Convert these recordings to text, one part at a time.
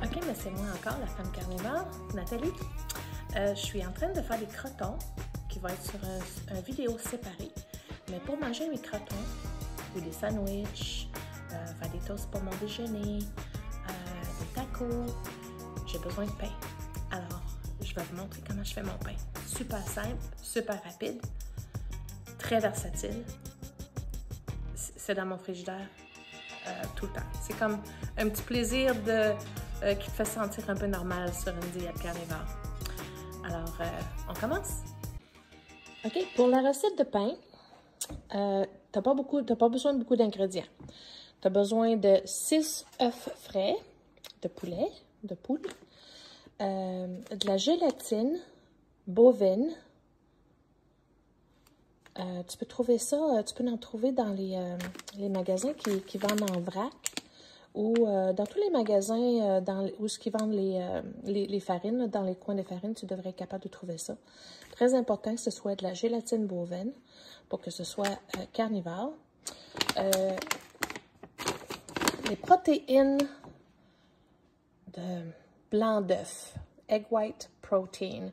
Ok, mais c'est moi encore, la femme carnivore, Nathalie. Je suis en train de faire des crotons qui vont être sur un vidéo séparé. Mais pour manger mes crotons, ou des sandwichs, faire des toasts pour mon déjeuner, des tacos, j'ai besoin de pain. Alors, je vais vous montrer comment je fais mon pain. Super simple, super rapide, très versatile. C'est dans mon frigidaire tout le temps. C'est comme un petit plaisir qui te fait sentir un peu normal sur une diète carnivore. Alors, on commence? OK, pour la recette de pain, t'as pas besoin de beaucoup d'ingrédients. Tu as besoin de 6 œufs frais de poule, de la gélatine bovine. Tu peux trouver ça, tu peux en trouver dans les magasins qui vendent en vrac ou dans tous les magasins où ils vendent les farines, là, dans les coins des farines, tu devrais être capable de trouver ça. Très important que ce soit de la gélatine bovine pour que ce soit carnivore. Les protéines de blanc d'œuf, egg white protein.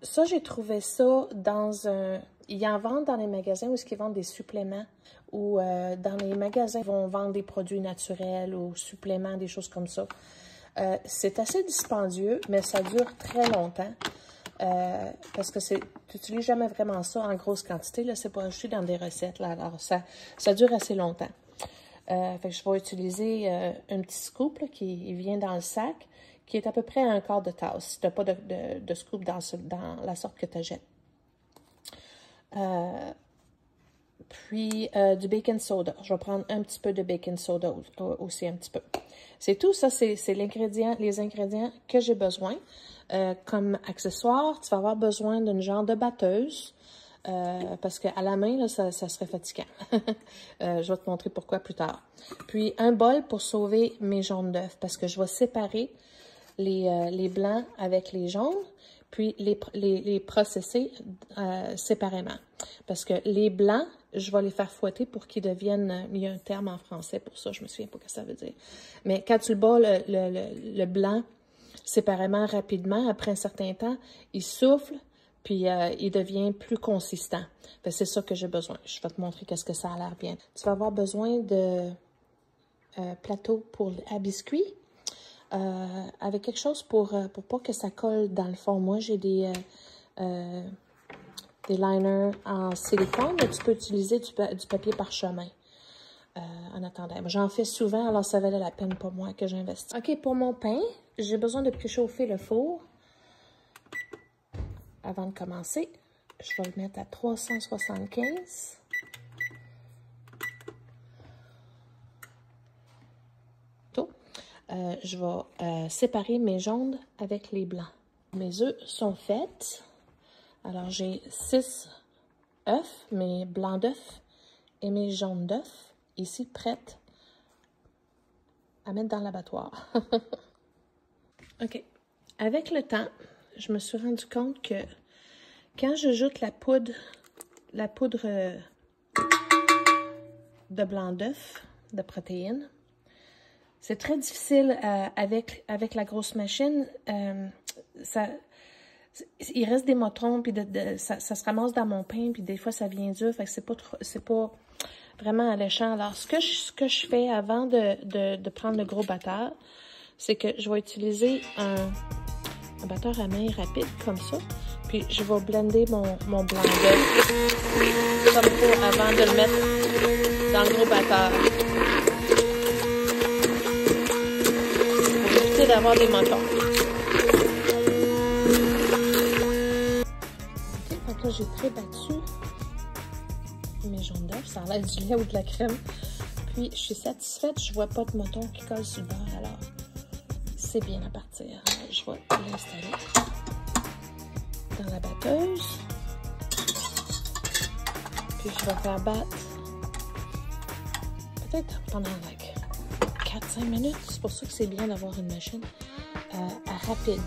Ça, j'ai trouvé ça dans un... Ils en vendent dans les magasins où ils vendent des suppléments ou dans les magasins, ils vont vendre des produits naturels ou suppléments, des choses comme ça. C'est assez dispendieux, mais ça dure très longtemps. Parce que tu n'utilises jamais vraiment ça en grosse quantité. Là, c'est pas ajouté dans des recettes. Là, alors, ça dure assez longtemps. Fait que je vais utiliser un petit scoop là, qui vient dans le sac, qui est à peu près un quart de tasse, si tu n'as pas de scoop dans la sorte que tu achètes. Puis du baking soda. Je vais prendre un petit peu de baking soda aussi, un petit peu. C'est tout, ça, c'est les ingrédients que j'ai besoin. Comme accessoire, tu vas avoir besoin d'une genre de batteuse. Parce qu'à la main, là, ça serait fatigant. Je vais te montrer pourquoi plus tard. Puis, un bol pour sauver mes jaunes d'œufs, parce que je vais séparer les blancs avec les jaunes, puis les processer séparément. Parce que les blancs, je vais les faire fouetter pour qu'ils deviennent... Il y a un terme en français pour ça, je me souviens pas ce que ça veut dire. Mais quand tu le bats, le blanc séparément rapidement, après un certain temps, il souffle, puis il devient plus consistant. C'est ça que j'ai besoin. Je vais te montrer qu'est-ce que ça a l'air bien. Tu vas avoir besoin de plateau à biscuits, avec quelque chose pour pas que ça colle dans le fond. Moi, j'ai des liners en silicone, mais tu peux utiliser du papier parchemin en attendant. J'en fais souvent, alors ça valait la peine pour moi que j'investisse. OK, pour mon pain, j'ai besoin de préchauffer le four. Avant de commencer, je vais le mettre à 375. Je vais séparer mes jaunes avec les blancs. Mes œufs sont faits. Alors, j'ai 6 œufs, mes blancs d'œufs et mes jaunes d'œufs, ici prêtes à mettre dans l'abattoir. OK. Avec le temps, je me suis rendu compte que quand j'ajoute la poudre de blanc d'œuf, de protéines, c'est très difficile avec la grosse machine. Il reste des motons, puis ça se ramasse dans mon pain, puis des fois ça vient dur, fait que c'est pas vraiment alléchant. Alors, ce que je fais avant de prendre le gros batteur, c'est que je vais utiliser un batteur à main rapide, comme ça. Puis, je vais blender mon blanc d'œuf, comme ça, avant de le mettre dans le gros batteur. Pour éviter d'avoir des motons. OK, donc là, j'ai pré-battu mes jaunes d'œufs. Ça a l'air du lait ou de la crème. Puis, je suis satisfaite. Je vois pas de motons qui collent sur le bord, alors c'est bien à partir. Alors, je vais l'installer dans la batteuse. Puis je vais faire battre peut-être pendant 4-5 minutes. C'est pour ça que c'est bien d'avoir une machine rapide.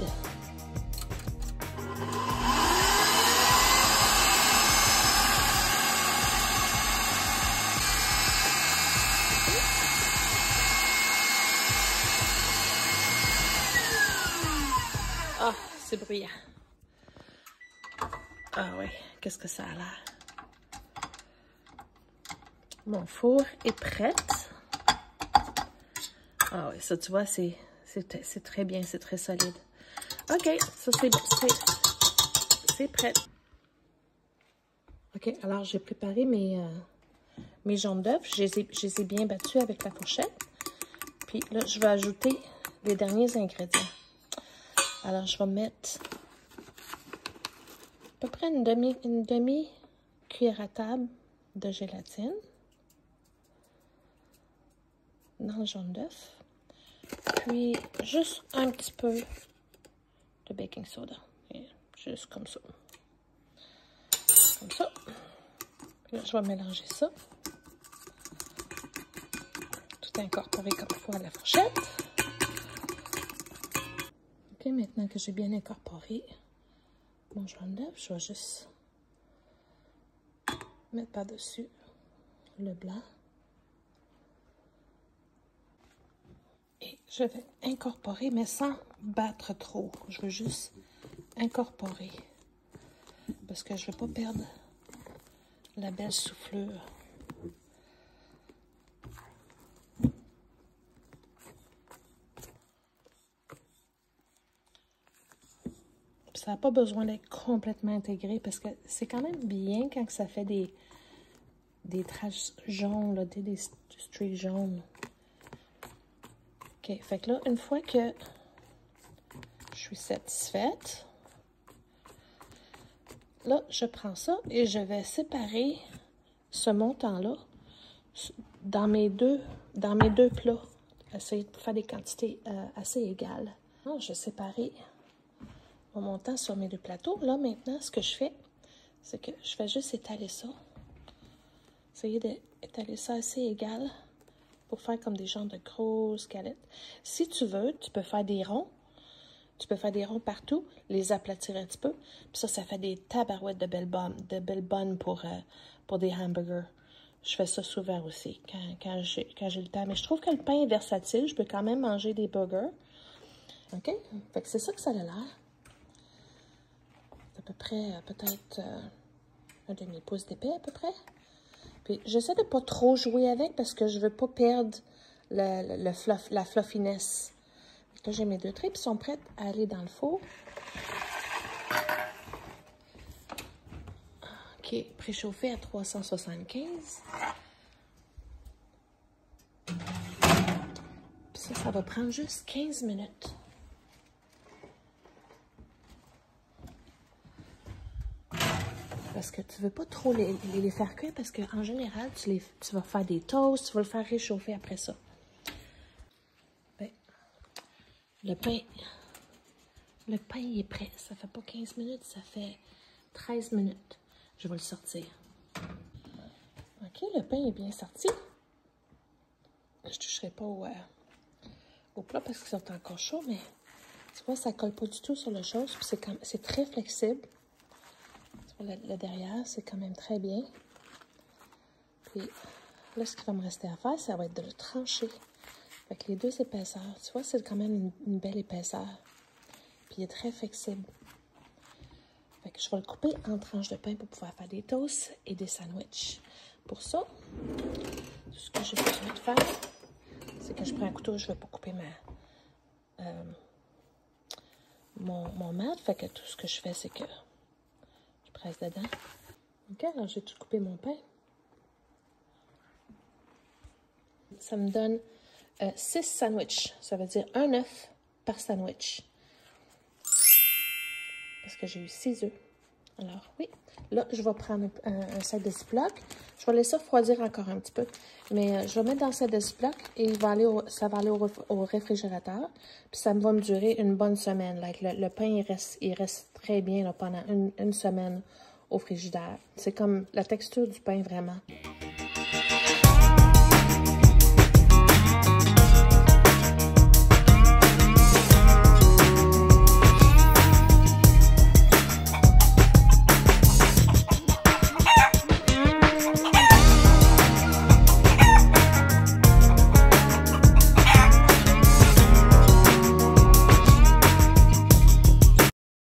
c'est bruyant. Ah oui, qu'est-ce que ça a l'air? Mon four est prêt. Ah oui, ça, tu vois, c'est très bien, c'est très solide. OK, ça, c'est prêt. OK, alors j'ai préparé mes jaunes d'œufs. Je les ai bien battus avec la fourchette. Puis là, je vais ajouter les derniers ingrédients. Alors, je vais mettre à peu près une demi cuillère à table de gélatine dans le jaune d'œuf. Puis, juste un petit peu de baking soda. Et juste comme ça. Comme ça. Puis là, je vais mélanger ça. Tout incorporé comme il faut à la fourchette. OK, maintenant que j'ai bien incorporé mon jaune d'œuf, je vais juste mettre par-dessus le blanc. Et je vais incorporer, mais sans battre trop. Je veux juste incorporer. Parce que je ne veux pas perdre la belle soufflure. Ça n'a pas besoin d'être complètement intégré parce que c'est quand même bien quand ça fait des traces jaunes, là, des streaks jaunes. OK, fait que là, une fois que je suis satisfaite, là, je prends ça et je vais séparer ce montant-là dans mes deux plats. Essayer de faire des quantités assez égales. Alors, je vais séparer mon montant sur mes deux plateaux. Là, maintenant, ce que je fais, c'est que je vais juste étaler ça. Essayer d'étaler ça assez égal pour faire comme des genres de grosses galettes. Si tu veux, tu peux faire des ronds. Tu peux faire des ronds partout, les aplatir un petit peu. Puis ça fait des tabarouettes de belles bonnes pour des hamburgers. Je fais ça souvent aussi, quand j'ai le temps. Mais je trouve que le pain est versatile. Je peux quand même manger des burgers. OK? Fait que c'est ça que ça a l'air. À peu près, peut-être un demi-pouce d'épais, à peu près. Puis, j'essaie de ne pas trop jouer avec parce que je ne veux pas perdre la fluffiness. Là, j'ai mes deux traits, puis sont prêtes à aller dans le four. OK, préchauffé à 375. Puis ça va prendre juste 15 minutes. Parce que tu ne veux pas trop les faire cuire parce qu'en général, tu vas faire des toasts, tu vas le faire réchauffer après ça. Ben, le pain est prêt. Ça fait pas 15 minutes, ça fait 13 minutes. Je vais le sortir. OK, le pain est bien sorti. Je ne toucherai pas au plat parce qu'ils sont encore chauds, mais tu vois, ça ne colle pas du tout sur le chose. C'est très flexible. Le derrière, c'est quand même très bien. Puis là, ce qu'il va me rester à faire, ça va être de le trancher. Avec les deux épaisseurs. Tu vois, c'est quand même une belle épaisseur. Puis il est très flexible. Fait que je vais le couper en tranches de pain pour pouvoir faire des toasts et des sandwichs. Pour ça, tout ce que j'ai besoin de faire, c'est que je prends un couteau, je ne vais pas couper mon mat. Fait que tout ce que je fais, c'est que presse dedans. OK, alors j'ai tout coupé mon pain. Ça me donne 6 sandwichs. Ça veut dire un œuf par sandwich. Parce que j'ai eu 6 œufs. Alors, oui. Là, je vais prendre un sac de Ziploc. Je vais laisser refroidir encore un petit peu. Mais je vais mettre dans le sac de Ziploc et ça va aller au réfrigérateur. Puis ça va me durer une bonne semaine. Like, le pain, il reste très bien là, pendant une semaine au frigidaire. C'est comme la texture du pain, vraiment.